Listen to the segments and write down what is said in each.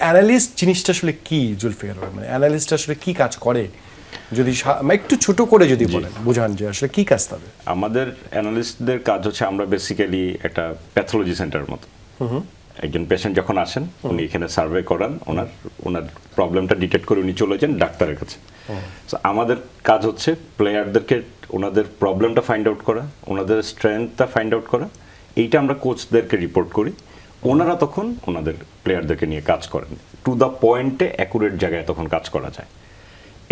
Analyst জিনিসটা আসলে কি জুলফিকার ভাই, মানে অ্যানালিস্ট আসলে কি কাজ করে যদি একটু ছোট করে যদি বলেন বুঝান যে আসলে কি কাজ তাদের? আমাদের অ্যানালিস্টদের কাজ হচ্ছে আমরা বেসিক্যালি একটা প্যাথোলজি সেন্টারের মতো। একজন পেশেন্ট যখন আসেন উনি এখানে সার্ভে করান, ওনার প্রবলেমটা ডিটেক্ট করে উনি চলে যান ডাক্তারের কাছে। তো আমাদের কাজ হচ্ছে প্লেয়ারদেরকে ওনাদের প্রবলেমটা ফাইন্ড আউট করা, ওনাদের স্ট্রেংথটা ফাইন্ড আউট করা, এইটা আমরা কোচদেরকে রিপোর্ট করি, ওনারা তখন ওনাদের প্লেয়ারদেরকে নিয়ে কাজ করেন, টু দ্য পয়েন্টে অ্যাকুরেট জায়গায় তখন কাজ করা যায়।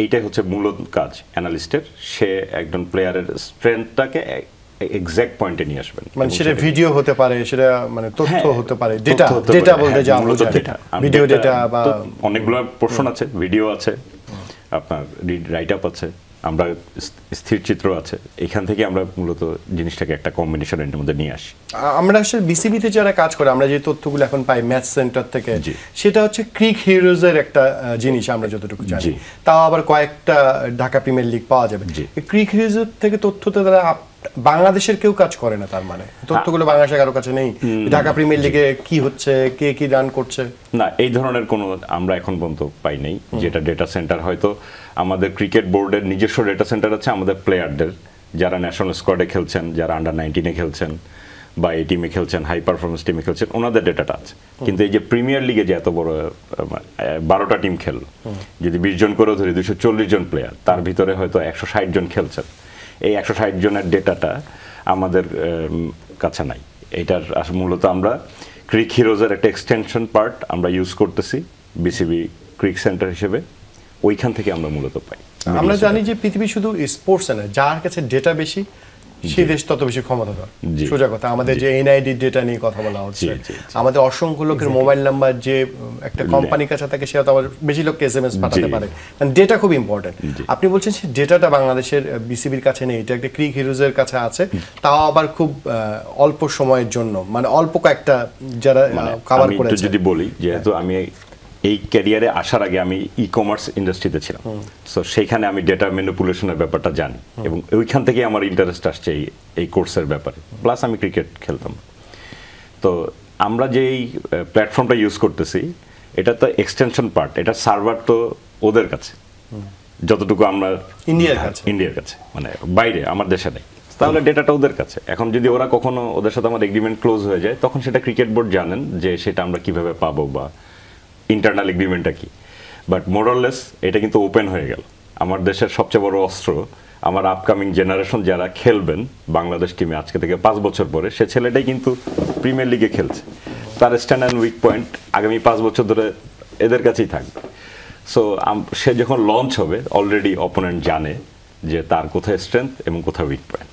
এইটাই হচ্ছে মূলত কাজ অ্যানালিস্টের। সে একজন প্লেয়ারের স্ট্রেংথটাকে এক্সাক্ট পয়েন্টে নিয়ে আসবেন, মানে সেটা ভিডিও হতে পারে, সেটা মানে তথ্য হতে পারে, ডেটা বলতে যা আমরা বুঝি, ভিডিও ডেটা বা অনেকগুলো পোর্শন আছে, ভিডিও আছে, আপনার রাইট আপ আছে, আমরা স্থির চিত্র আছে, এখান থেকে আমরা মূলত জিনিসটাকে একটা কম্বিনেশনের মধ্যে নিয়ে আসি। আমরা আসলে বিসিবিতে যারা কাজ করে আমরা যে তথ্যগুলো এখন পাই ম্যাচ সেন্টার থেকে, সেটা হচ্ছে ক্রিক হিরোজের একটা জিনিস আমরা যতটুকু জানি, তাও আবার কয়েকটা ঢাকা প্রিমিয়ার লিগ পাওয়া যাবে। ক্রিক হিরোজের থেকে তথ্যতে তারা বাংলাদেশের কেউ কাজ করে না, তার মানে তথ্যগুলো বাংলাদেশের কারো কাছে নেই ঢাকা প্রিমিয়ার লিগে কি হচ্ছে, কে কি রান করছে না, এই ধরনের কোনো আমরা এখন পর্যন্ত পাই নাই। যেটা ডেটা সেন্টার হয়তো আমাদের ক্রিকেট বোর্ডের নিজস্ব ডেটা সেন্টার আছে, আমাদের প্লেয়ারদের যারা ন্যাশনাল স্কোয়াডে খেলছেন, যারা আন্ডার 19-এ খেলছেন বা এই টিমে খেলছেন, হাই পারফরমেন্স টিমে খেলছেন, ওনাদের ডেটাটা আছে। কিন্তু এই যে প্রিমিয়ার লিগে যে এত বড় 12টা টিম খেললো, যদি 20 জন করেও ধরি 240 জন প্লেয়ার, তার ভিতরে হয়তো 160 জন খেলছেন, এই 160 জনের ডেটাটা আমাদের কাছে নাই। এটার মূলত আমরা ক্রিক হিরোজের একটা এক্সটেনশন পার্ট আমরা ইউজ করতেছি বিসিবি ক্রিক সেন্টার হিসেবে, ওইখান থেকে আমরা মূলত পাই। আমরা জানি যে পৃথিবী শুধু স্পোর্টস না, যার কাছে ডেটা বেশি সেই দেশ তত বেশি ক্ষমতাধর। সোজা কথা, আমাদের যে এনআইডি ডেটা নিয়ে কথা বলা হচ্ছে, আমাদের অসংখ্য লোকের মোবাইল নাম্বার যে একটা কোম্পানির কাছে থাকে, সেটা তো আবার বেশি লোককে এসএমএস পাঠাতে পারে, ডেটা খুব ইম্পর্টেন্ট। আপনি বলছেন সেই ডেটাটা বাংলাদেশের বিসিবির কাছে নেই, এটা একটা ক্রিক হিরোজের কাছে আছে, তাও আবার খুব অল্প সময়ের জন্য, মানে অল্প কয়েকটা যারা কভার করেছে। যদি বলি, যেহেতু আমি এই ক্যারিয়ারে আসার আগে আমি ই কমার্স ইন্ডাস্ট্রিতে ছিলাম, সো সেইখানে আমি ডেটা ম্যানিপুলেশনের ব্যাপারটা জানি, এবং ওইখান থেকে আমার ইন্টারেস্ট আসছে এই কোর্সের ব্যাপারে। প্লাস আমি ক্রিকেট খেলতাম। তো আমরা যে এই প্ল্যাটফর্মটা ইউজ করতেছি, এটা তো এক্সটেনশন পার্ট, এটা সার্ভার তো ওদের কাছে, যতটুকু আমরা ইন্ডিয়ার কাছে, মানে বাইরে আমার দেশে নেই, তাহলে ডেটাটা ওদের কাছে। এখন যদি ওরা কখনো ওদের সাথে আমার এগ্রিমেন্ট ক্লোজ হয়ে যায়, তখন সেটা ক্রিকেট বোর্ড জানেন যে সেটা আমরা কিভাবে পাবো বা ইন্টারনাল এগ্রিমেন্টটা কি। বাট মোরলেস এটা কিন্তু ওপেন হয়ে গেল। আমার দেশের সবচেয়ে বড় অস্ত্র, আমার আপকামিং জেনারেশন যারা খেলবেন বাংলাদেশ টিমে আজকে থেকে 5 বছর পরে, সে ছেলেটাই কিন্তু প্রিমিয়ার লিগে খেলছে, তার স্ট্যান্ড অ্যান্ড উইক পয়েন্ট আগামী 5 বছর ধরে এদের কাছেই থাকবে। সো সে যখন লঞ্চ হবে, অলরেডি অপোনেন্ট জানে যে তার কোথায় স্ট্রেংথ এবং কোথায় উইক পয়েন্ট।